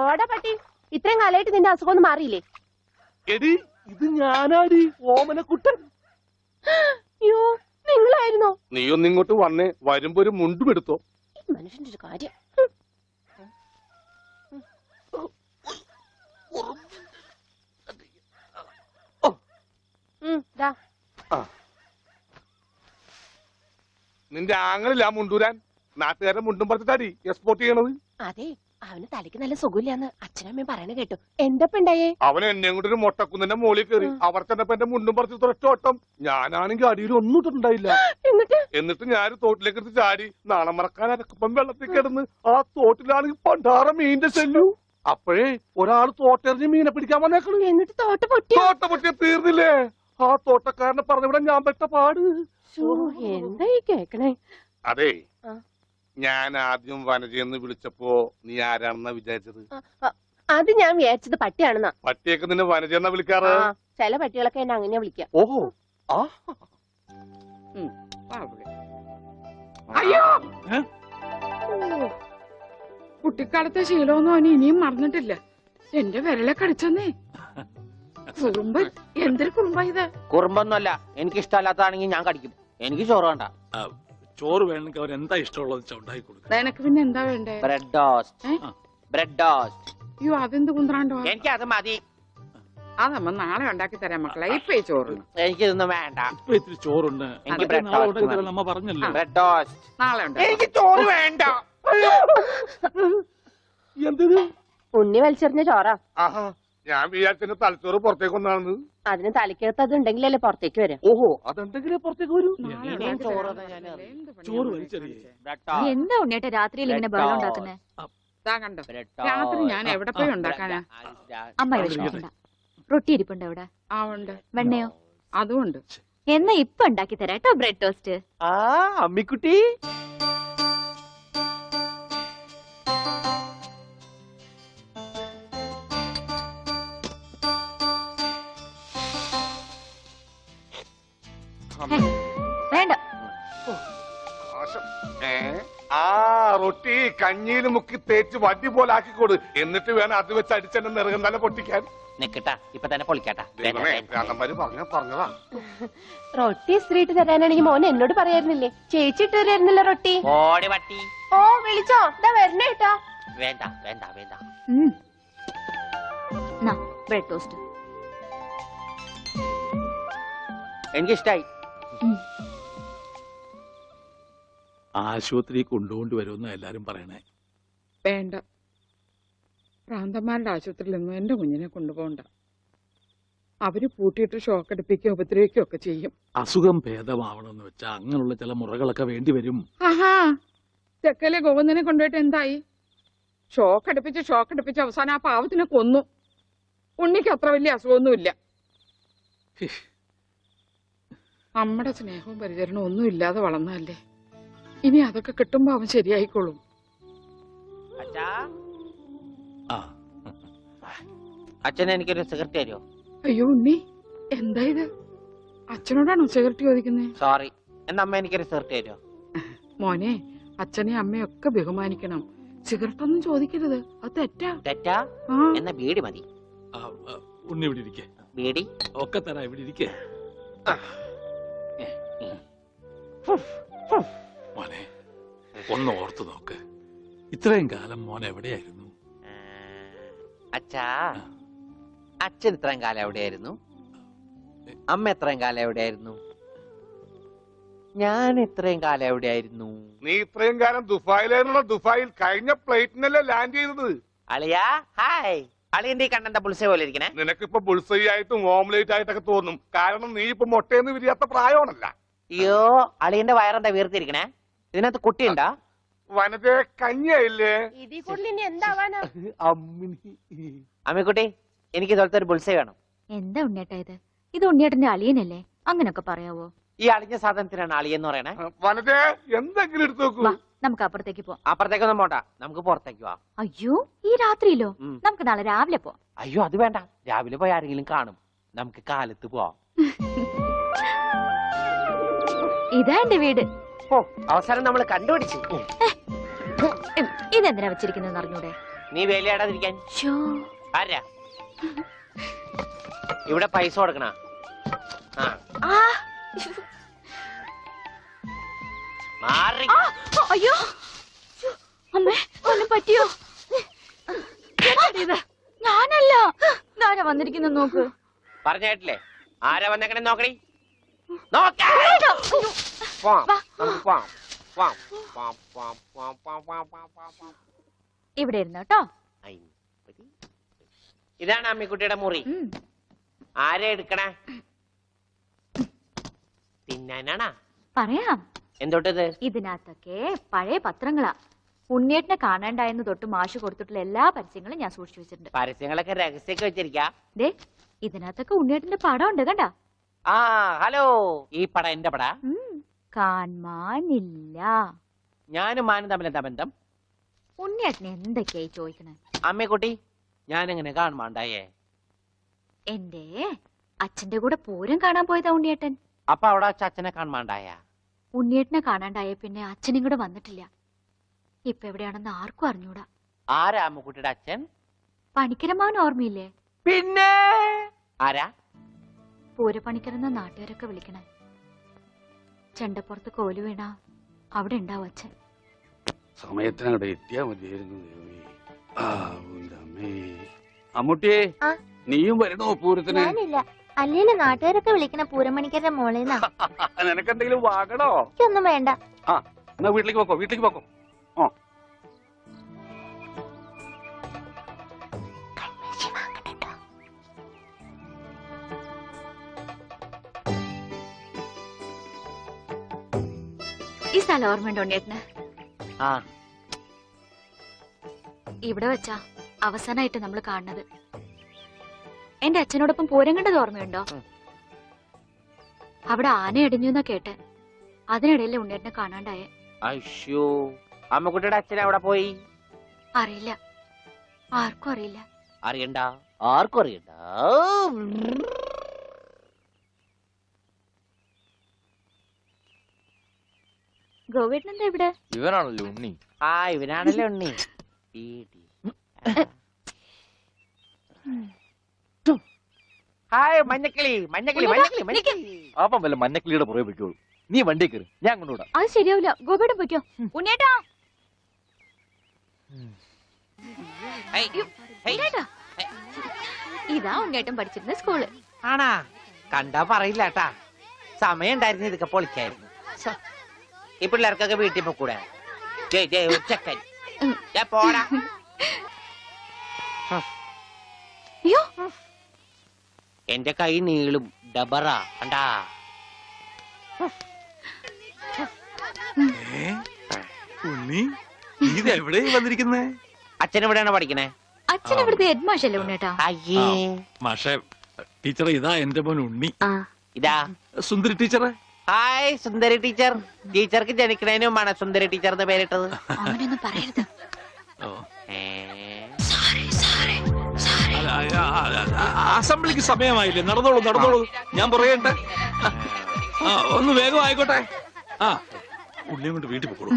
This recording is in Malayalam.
ഓടാ പട്ടി, ഇത്രയും കാലമായിട്ട് നിന്റെ അസുഖം ഒന്നും മാറിയില്ലേ? എടി ഇത് ഞാനാടി, ഓമനക്കുട്ടൻ. അയ്യോ, നിങ്ങളായിരുന്നോ? നീ ഒന്നിങ്ങോട്ട് വന്നേ, വരുമ്പോ ഒരു മുണ്ടും എടുത്തോ. മനുഷ്യന്റെ ഒരു കാര്യം. നിന്റെ ആങ്ങളില്ല മുണ്ടൂരാൻ, നാട്ടുകാരെ മുണ്ടും പറിച്ചിട്ടാടി എക്സ്പോർട്ട് ചെയ്യണത്. അതെ, അവന് തലയ്ക്ക് നല്ല സുഖമില്ലാന്ന് അച്ഛനമ്മയും പറയണ കേട്ടു. എന്തപ്പ ഉണ്ടായേ? അവൻ എന്നെ കൊണ്ട് ഒരു മൊട്ടക്കുന്നിന്റെ മോളിൽ കയറി. അവർ ചെന്നപ്പോ എന്റെ മുണ്ടും പറിച്ച് ഒറ്റ ഓട്ടം. ഞാനാണെങ്കിൽ അടിയിൽ ഒന്നും ഇട്ടിട്ടുണ്ടായില്ല. എന്നിട്ട് ഞാൻ തോട്ടിലേക്ക് എടുത്ത് ചാടി. നാളെ മറക്കാൻ അരക്കപ്പം വെള്ളത്തിൽ കിടന്ന് ആ തോട്ടിലാണെങ്കിൽ പണ്ടാറ മീനിന്റെ ചെല്ലു. അപ്പോഴേ ഒരാൾ തോട്ടെറിഞ്ഞ് മീനെ പിടിക്കാൻ വന്നേക്കണു. എന്നിട്ട് തോട്ട പൊട്ടിയ തീർന്നില്ലേ? ആ തോട്ടക്കാരനെ പറഞ്ഞവിടെ ഞാൻ പെട്ട പാട്. എന്തായി കേക്കണേ? അതെ, ഞാൻ ആദ്യം വനജയെന്ന് വിളിച്ചപ്പോ നീ ആരാണെന്നാ വിചാരിച്ചത്? അത് ഞാൻ വിചാരിച്ചത് പട്ടിയാണെന്നാ. പട്ടിയൊക്കെ നിന്നെ വനജയെന്നാ വിളിക്കാറ്? ചില പട്ടികളൊക്കെ എന്നെ അങ്ങനെയാ വിളിക്കാം. ഓഹോ, ആ അയ്യോ, കുട്ടിക്കാലത്തെ ശീലമൊന്നും അവന് ഇനിയും മറന്നിട്ടില്ല. എന്റെ വിരലെ കടിച്ചെന്നേ. കുറുമ്പ്, എന്തൊരു കുറുമ്പാ ഇത്? കുറുമ്പൊന്നുമല്ല, എനിക്ക് ഇഷ്ടമല്ലാത്തതാണെങ്കിൽ ഞാൻ കടിക്കും. എനിക്ക് ചോറ് വേണ്ട. ചോറ് വേണമെങ്കിൽ അവർ എന്താ ഇഷ്ടമുള്ളത് ഉണ്ടാക്കി കൊടുക്കും. നിനക്ക് പിന്നെ എന്താ വേണ്ടേ? Bread toast. Bread toast. അയ്യോ, അതെന്ത് കുന്ത്രാണ്ടോ? എനിക്ക് അത് മതി. അതമ്മ നാളെ ഉണ്ടാക്കി തരാം മക്കളെ. ഇപ്പൊ ചോറ് എനിക്കിതൊന്നും വേണ്ട. ഇപ്പൊ ഇത്തിരി ചോറുണ്ട്, എനിക്ക് ബ്രെഡ് ടോസ്റ്റ്. നമ്മ പറഞ്ഞല്ലോ. ബ്രെഡ് ടോസ്റ്റ് നാളെ ഉണ്ട്. എനിക്ക് ചോറ് വേണ്ട. എന്തിന്? ഉണ്ണി വലിച്ചെറിഞ്ഞ ചോറാ. ആഹാ, ഞാൻ വിചാരിച്ചെന്റെ തലച്ചോറ് പുറത്തേക്ക് ഒന്നാണെന്ന്. അതിന് തലയ്ക്കകത്ത് അത് ഉണ്ടെങ്കിലല്ലേ പുറത്തേക്ക് വരാം. ഓഹോ, അതെന്തെങ്കിലും പുറത്തേക്ക് വരൂ. ചോറ് വലിച്ചെറിയേ. എന്താ ഉണ്ണിയേട്ട രാത്രിയിൽ ഇങ്ങനെ ബഹളം ഉണ്ടാക്കുന്നേ? കണ്ടോ, രാത്രി ഞാൻ എവിടെ പോയി ഉണ്ടാക്കാനാ? അമ്മ വിഷമിക്കണ്ട, റൊട്ടി ഇരിപ്പുണ്ട് അവിടെ. ആ ഉണ്ട്. വെണ്ണയോ? അതും ഉണ്ട്. എന്നാ ഇപ്പൊ ഉണ്ടാക്കി തരാം കേട്ടോ ബ്രെഡ് ടോസ്റ്റ്. ആ അമ്മിക്കുട്ടി, വേണ്ട. ആ റൊട്ടി കഞ്ഞിയിൽ മുക്കി തേച്ച് വടി പോലെ ആക്കിക്കോട്. എന്നിട്ട് വേണം അത് വെച്ച് അടിച്ചെന്നെ നിറകം തന്നെ പൊട്ടിക്കാൻ. നിക്കട്ടാ, ഇപ്പൊ തന്നെ പൊളിക്കാട്ടാ. പറഞ്ഞതാ. റൊട്ടി സ്ത്രീട്ട് തരാനാണെങ്കിൽ മോൻ എന്നോട് പറയായിരുന്നില്ലേ? ചേച്ചി ഇട്ട് തരായിരുന്നില്ല റൊട്ടി. ഓടി പട്ടി. ഓ, വിളിച്ചോ? ഇതാ വരണേട്ടാ. വേണ്ട വേണ്ട വേണ്ട. ബ്രെഡ് ടോസ്റ്റ് എനിക്കിഷ്ടായി. ആശുപത്രി കൊണ്ടുകൊണ്ട് വരുമെന്ന് എല്ലാരും പറയണേ. വേണ്ട, പ്രാന്തന്മാരുടെ ആശുപത്രിയിൽ നിന്നും എന്റെ കുഞ്ഞിനെ കൊണ്ടുപോകണ്ട. അവര് പൂട്ടിയിട്ട് ഷോക്ക് അടിപ്പിക്കുകയോ ഉപദ്രവിക്കുകയോ ഒക്കെ ചെയ്യും. അസുഖം ഭേദമാവണമെന്ന് വെച്ചാൽ അങ്ങനെയുള്ള ചില മുറകളൊക്കെ വേണ്ടി വരും. ആഹാ, തെക്കലെ ഗോവിന്ദനെ കൊണ്ടുപോയിട്ട് എന്തായി? ഷോക്ക് അടുപ്പിച്ച് അവസാനം ആ പാവത്തിനെ കൊന്നു. ഉണ്ണിക്ക് അത്ര വലിയ അസുഖമൊന്നുമില്ല. നമ്മുടെ സ്നേഹവും പരിചരണവും ഒന്നും ഇല്ലാതെ വളർന്നതല്ലേ. ഇനി അതൊക്കെ കിട്ടുമ്പോ അവൻ ശരിയായിക്കോളും. അച്ഛൻ എനിക്കൊരു സിഗരറ്റ് തരുമോ? അയ്യോ ഉണ്ണി, എന്താ ഇത്? അച്ഛനോടാണോ സിഗരറ്റ് ചോദിക്കുന്നേ? സോറി, എന്നാ അമ്മ എനിക്കൊരു സിഗരറ്റ് തരുമോ? മോനെ, അച്ഛനെ അമ്മയൊക്കെ ബഹുമാനിക്കണം. സിഗരറ്റ് ഒന്നും ചോദിക്കരുത്, അത് തെറ്റാ. തെറ്റാ? എന്നാ ബീഡി മതി. ഉണ്ണി ഇവിടെ ഇരിക്കേ. ബീഡി ഒക്കെ തരാ, ഇവിടെ ഇരിക്കേ. മോനെ, ഒന്ന് ഓർത്തു നോക്ക്, ഇത്രയും കാലം മോൻ എവിടെയായിരുന്നു? അച്ഛാ, അച്ഛൻ ഇത്രയും കാലം എവിടെയായിരുന്നു? അമ്മ എത്രയും കാലം എവിടെയായിരുന്നു? ഞാൻ ഇത്രയും കാലം എവിടെയായിരുന്നു? നീ ഇത്രയും കാലം ദുബായിലായിരുന്നുള്ള. ദുബായിൽ കഴിഞ്ഞ പ്ലേറ്റിനല്ലേ ലാൻഡ് ചെയ്തത്. അളിയാ ഹായ്. അളിയന്റെ കണ്ണന്റെ പുളിസ പോലെ ഇരിക്കണേ. നിനക്കിപ്പോ ബുൾസൈ ആയിട്ടും ഓംലേറ്റ് ആയിട്ടൊക്കെ തോന്നും. കാരണം നീ ഇപ്പൊ മുട്ടയെന്ന് വിരിയാത്ത പ്രായമാണല്ല. അയ്യോ, അളിയന്റെ വയറെന്താ വീർത്തിരിക്കണേ? ഇതിനകത്ത് കുട്ടിയുണ്ടാ? വനജ കഞ്ഞിയായില്ലേ? ഇതിൽ കൂടുതൽ ഇനി എന്താവാനാ? അമ്മിക്കുട്ടി, എനിക്ക് ഇതുപോലത്തെ ഒരു ബുൾസൈ വേണം. എന്താ ഉണ്ണിയേട്ടാ ഇത്? ഇത് ഉണ്ണിയേട്ടന്റെ അളിയനല്ലേ? അങ്ങനൊക്കെ പറയാവോ? ഈ അളിഞ്ഞ സാധനത്തിനാണ് അളിയെന്ന് പറയണേ. വനജ എന്തെങ്കിലും എടുത്തു നോക്കൂ. നമുക്ക് അപ്പുറത്തേക്ക് പോവാം. അപ്പുറത്തേക്കൊന്നും പോണ്ട, നമുക്ക് പുറത്തേക്ക് പോവാം. അയ്യോ, ഈ രാത്രിയിലോ? നമുക്ക് നാളെ രാവിലെ പോവാം. അയ്യോ, അത് വേണ്ട, രാവിലെ പോയി ആരെങ്കിലും കാണും. നമുക്ക് കാലത്ത് പോവാം. ഇതാ എന്റെ വീട്. ഓ, അവസാനം നമ്മൾ കണ്ടുപിടിച്ചു. ഇതെന്തിനാ വെച്ചിരിക്കുന്നത് അറിഞ്ഞൂടെ? നീ വേലയാടാതിരിക്കാൻ ശ്ശോ. ആരാ ഇവിടെ പൈസ കൊടുക്കണ ആ, മാറി ആ, അയ്യോ അമ്മേ ഒന്നും പറ്റിയോ? ഇത് ഞാനല്ല. ഇതാരാ വന്നിരിക്കുന്ന നോക്ക്. പറഞ്ഞ കേട്ടില്ലേ ആരാ വന്നേക്കണേ നോക്കണി നോക്കാം ഇവിടെ ഇരുന്നു കേട്ടോ. ഇതാണ് അമ്മിക്കുട്ടിയുടെ മുറി. ആരെ എടുക്കണേ തിന്നാനാണാ? പറയാം. എന്തോട്ടത്? ഇതിനകത്തൊക്കെ പഴയ പത്രങ്ങളാ. ഉണ്ണിയേട്ടനെ കാണാണ്ടായെന്ന് തൊട്ട് മാഷ് കൊടുത്തിട്ടുള്ള എല്ലാ പരസ്യങ്ങളും ഞാൻ സൂക്ഷിച്ചു വെച്ചിട്ടുണ്ട്. പരസ്യങ്ങളൊക്കെ രഹസ്യമൊക്കെ വെച്ചിരിക്കാ. ദേ ഇതിനകത്തൊക്കെ ഉണ്ണിയേട്ടന്റെ പടം ഉണ്ട് കണ്ടാ. ആ ഹലോ, ഈ പടം എന്റെ പടാ. കാണാനില്ല. ഞാനും മാനും തമ്മിൽ എന്താ ബന്ധം? ഉണ്ണിയേട്ടനെ എന്തൊക്കെയായി ചോദിക്കണേ? അമ്മക്കുട്ടി ഞാനെങ്ങനെ കാണുമാണ്ടായേ? എന്റെ അച്ഛന്റെ കൂടെ പൂരം കാണാൻ പോയതാ ഉണ്ണിയേട്ടൻ. അപ്പൊ അവിടെ അച്ഛനെ കാണുമാണ്ടായ? ഉണ്ണിയേട്ടനെ കാണാണ്ടായ പിന്നെ അച്ഛനും കൂടെ വന്നിട്ടില്ല. ഇപ്പൊ എവിടെയാണെന്ന് ആർക്കും അറിഞ്ഞൂടാ. ആരാ അമ്മക്കുട്ടിയുടെ അച്ഛൻ? പണിക്കരമാവൻ ഓർമ്മയില്ലേ? പിന്നെ ആരാ? പൂരപ്പണിക്കരെന്ന നാട്ടുകാരൊക്കെ വിളിക്കണേ. ചെണ്ടപ്പുറത്ത് കോലു വീണ അവിടെ ഉണ്ടാവും അച്ഛൻ. സമയത്തിനവിടെ എത്തിയാ മതിയായിരുന്നു. അമ്മൂട്ടിയെ നീയും വരണോ പൂരത്തിന്? ഞാനില്ല. അല്ലേലും നാട്ടുകാരൊക്കെ വിളിക്കണ പൂരമണിക്കരുടെ മോളേന്നാ. നിനക്കെന്തെങ്കിലും വാങ്ങണോ? എനിക്കൊന്നും വേണ്ട. എന്നാ വീട്ടിലേക്ക് പോക്കോ, വീട്ടിലേക്ക് പോക്കോ. ഈ സ്ഥലം ഓർമ്മയുണ്ടോ ഉണ്ണിയേട്ടന്? ആ ഇവിടെ വെച്ചാ അവസാനമായിട്ട് നമ്മൾ കാണുന്നത്. എന്റെ അച്ഛനോടൊപ്പം പൂരം കണ്ടത് ഓർമ്മയുണ്ടോ? അവിടെ ആന ഇടിഞ്ഞു എന്നാ കേട്ടെ. അതിനിടയിലെ ഉണ്ണിയേട്ടനെ കാണാണ്ടായേ. അയ്യോ, അമ്മക്കുട്ടിയുടെ അച്ഛൻ അവിടെ പോയി? അറിയില്ല, ആർക്കും അറിയില്ല. അറിയണ്ട, ആർക്കും അറിയണ്ട. ഗോവേട്ടൻ എന്താ ഇവിടെ? ഇവനാണല്ലോ ഉണ്ണി. ആ ഇവനാണല്ലോ ഉണ്ണി. ഹായ് മഞ്ഞക്കിളി, മഞ്ഞക്കിളി, മഞ്ഞക്കിളി, മഞ്ഞക്കിളി. അപ്പം വല്ല മഞ്ഞക്കിളിയുടെ പുറകെ പൊയ്ക്കോളൂ. നീ വണ്ടി കയറി, ഞാൻ കൊണ്ടുവിടാം. അത് ശരിയാവില്ല. ഗോവേട്ടൻ പൊയ്ക്കോ. ഉണ്ണിയേട്ടാ, ഹേയ്, ഹേയ്. ഉണ്ണിയേട്ടാ. ഇതാ ഉണ്ണിയേട്ടൻ പഠിച്ചിരുന്ന സ്കൂള്. ആണാ? കണ്ടാ പറയില്ല കേട്ടാ. സമയം ഉണ്ടായിരുന്നു ഇതൊക്കെ പൊളിക്കായിരുന്നു. ഈ പിള്ളേർക്കൊക്കെ വീട്ടിൽ പോക്കൂടെ? ചെക്കൻ പോടാ. അയ്യോ, എന്റെ കൈ നീളും ഡബറ കണ്ടാ. ഉണ്ണി ഇതെവിടെ വന്നിരിക്കുന്നേ? അച്ഛൻ എവിടെയാണ് പഠിക്കണേ? അച്ഛൻ ഇവിടുത്തെ ഹെഡ് മാഷല്ലേ ഉണ്ണിയേട്ടാ? അയ്യേ, മാഷേ ടീച്ചറെ, ഇതാ എന്റെ മോൻ ഉണ്ണി. ഇതാ സുന്ദരി ടീച്ചറെ. ഹായ് സുന്ദരി ടീച്ചർ. ടീച്ചർക്ക് ജനിക്കണേന് മുമ്പാണ് സുന്ദരി ടീച്ചർ എന്ന് പേരിട്ടത്. അവനൊന്നും പറയരുത്. അസംബ്ലിക്ക് സമയമായില്ലേ? നടന്നോളൂ, നടന്നോളൂ, ഞാൻ പറയട്ടെ. ഒന്ന് വേഗം ആയിക്കോട്ടെ. ഉണ്ണിയും കൊണ്ട് വീട്ടിൽ പോക്കോളൂ.